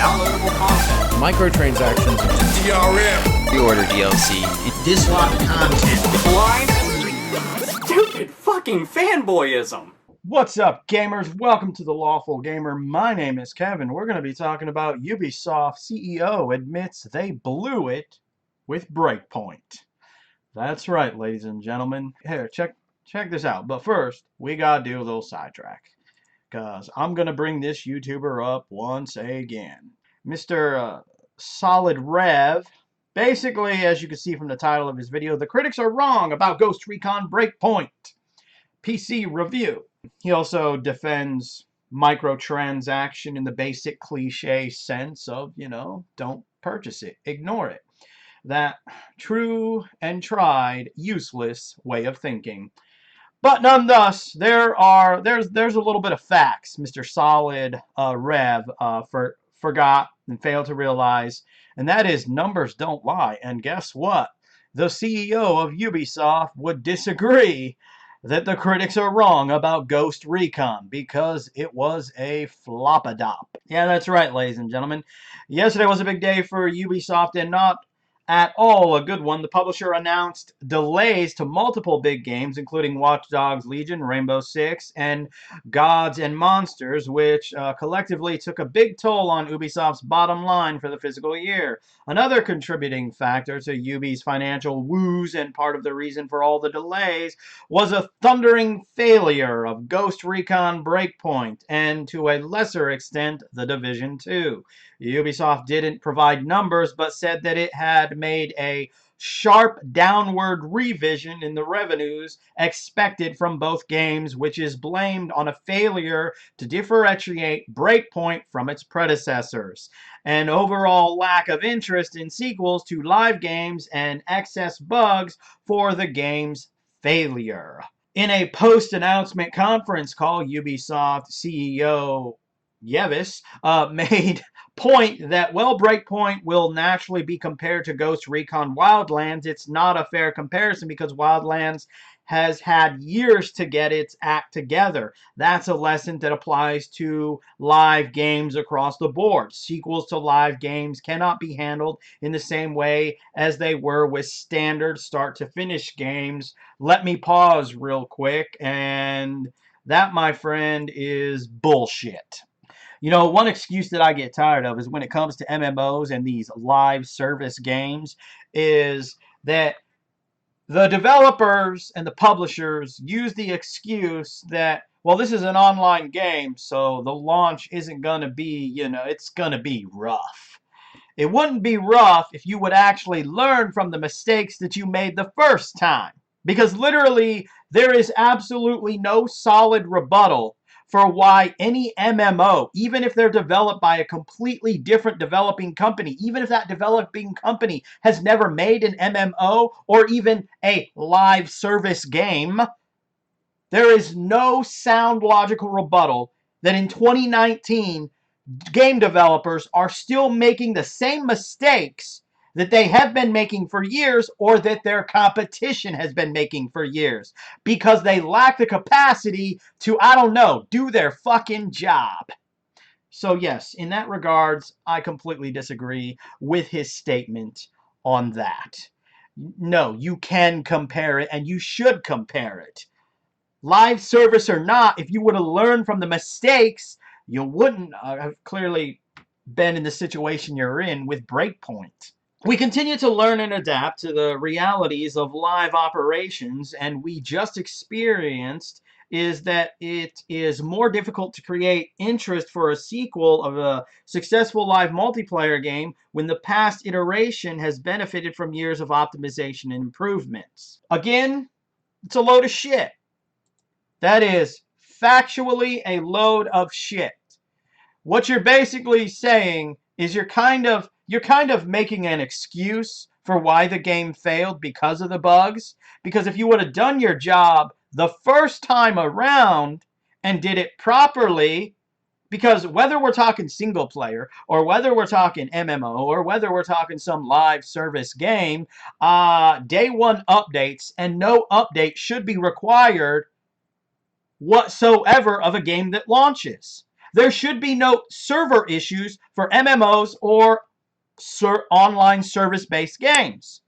downloadable content, microtransactions, DRM, pre-order DLC, dislocked content, blind, stupid fucking fanboyism. What's up, gamers? Welcome to the Lawful Gamer. My name is Kevin. We're going to be talking about Ubisoft CEO admits they blew it with Breakpoint. That's right, ladies and gentlemen. Here, check this out. But first, we got to do a little sidetrack, because I'm going to bring this YouTuber up once again. Mr. Solid Rev. Basically, as you can see from the title of his video, the critics are wrong about Ghost Recon Breakpoint. PC review. He also defends microtransaction in the basic cliche sense of, don't purchase it, ignore it. That true and tried, useless way of thinking. But nonetheless, there's a little bit of facts Mr. Solid Rev forgot and failed to realize, and that is numbers don't lie. And guess what? The CEO of Ubisoft would disagree that the critics are wrong about Ghost Recon because it was a flop-a-dop. Yeah, that's right, ladies and gentlemen. Yesterday was a big day for Ubisoft, and not at all a good one. The publisher announced delays to multiple big games, including Watch Dogs Legion, Rainbow Six, and Gods and Monsters, which collectively took a big toll on Ubisoft's bottom line for the fiscal year. Another contributing factor to Ubi's financial woes, and part of the reason for all the delays, was a thundering failure of Ghost Recon Breakpoint, and to a lesser extent, The Division 2. Ubisoft didn't provide numbers, but said that it had made a sharp downward revision in the revenues expected from both games, which is blamed on a failure to differentiate Breakpoint from its predecessors, an overall lack of interest in sequels to live games, and excess bugs for the game's failure. In a post-announcement conference call, Ubisoft CEO Yevis made point that, well, Breakpoint will naturally be compared to Ghost Recon Wildlands. It's not a fair comparison because Wildlands has had years to get its act together. That's a lesson that applies to live games across the board. Sequels to live games cannot be handled in the same way as they were with standard start-to-finish games. Let me pause real quick, and that, my friend, is bullshit. One excuse that I get tired of is when it comes to MMOs and these live service games is that the developers and the publishers use the excuse that, well, this is an online game, so the launch isn't going to be, it's going to be rough. It wouldn't be rough if you would actually learn from the mistakes that you made the first time. Because literally, there is absolutely no solid rebuttal for why any MMO, even if they're developed by a completely different developing company, even if that developing company has never made an MMO or even a live service game, there is no sound logical rebuttal that in 2019, game developers are still making the same mistakes that they have been making for years, or that their competition has been making for years, because they lack the capacity to, do their fucking job. So yes, in that regards, I completely disagree with his statement on that. No, you can compare it, and you should compare it. Live service or not, if you would have learned from the mistakes, you wouldn't have clearly been in the situation you're in with Breakpoint. We continue to learn and adapt to the realities of live operations, and we just experienced is that it is more difficult to create interest for a sequel of a successful live multiplayer game when the past iteration has benefited from years of optimization and improvements. Again, it's a load of shit. That is factually a load of shit. What you're basically saying is you're kind of making an excuse for why the game failed because of the bugs. Because if you would have done your job the first time around and did it properly, because whether we're talking single player or whether we're talking MMO or whether we're talking some live service game, day one updates and no update should be required whatsoever of a game that launches. There should be no server issues for MMOs or online service-based games.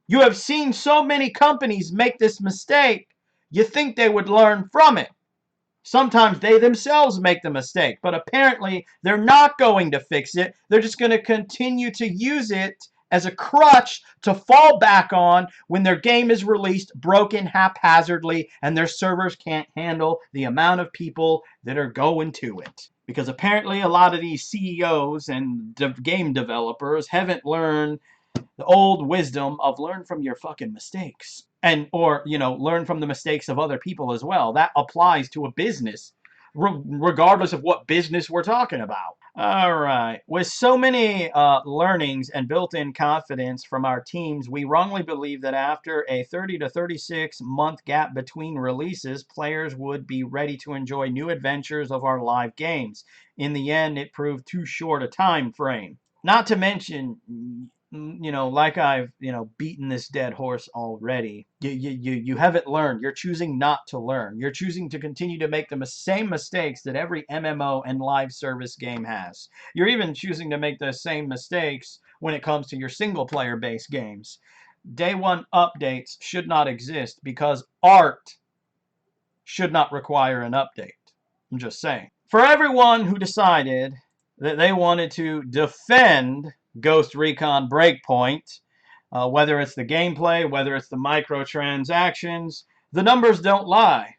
You have seen so many companies make this mistake, you think they would learn from it. Sometimes they themselves make the mistake, but apparently they're not going to fix it. They're just going to continue to use it as a crutch to fall back on when their game is released broken haphazardly and their servers can't handle the amount of people that are going to it. Because apparently a lot of these CEOs and game developers haven't learned the old wisdom of learn from your fucking mistakes. And, or, you know, learn from the mistakes of other people as well. That applies to a business, regardless of what business we're talking about. All right. With so many learnings and built-in confidence from our teams, we wrongly believe that after a 30 to 36 month gap between releases, players would be ready to enjoy new adventures of our live games. In the end, it proved too short a time frame. Not to mention, you know, like I've, you know, beaten this dead horse already. You haven't learned. You're choosing not to learn. You're choosing to continue to make the same mistakes that every MMO and live service game has. You're even choosing to make the same mistakes when it comes to your single player based games. Day one updates should not exist because art should not require an update. I'm just saying. For everyone who decided that they wanted to defend Ghost Recon Breakpoint, whether it's the gameplay, whether it's the microtransactions, the numbers don't lie.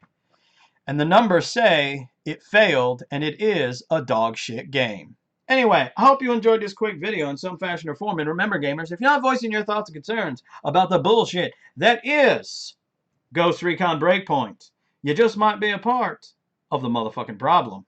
And the numbers say it failed and it is a dog shit game. Anyway, I hope you enjoyed this quick video in some fashion or form. And remember, gamers, if you're not voicing your thoughts and concerns about the bullshit that is Ghost Recon Breakpoint, you just might be a part of the motherfucking problem.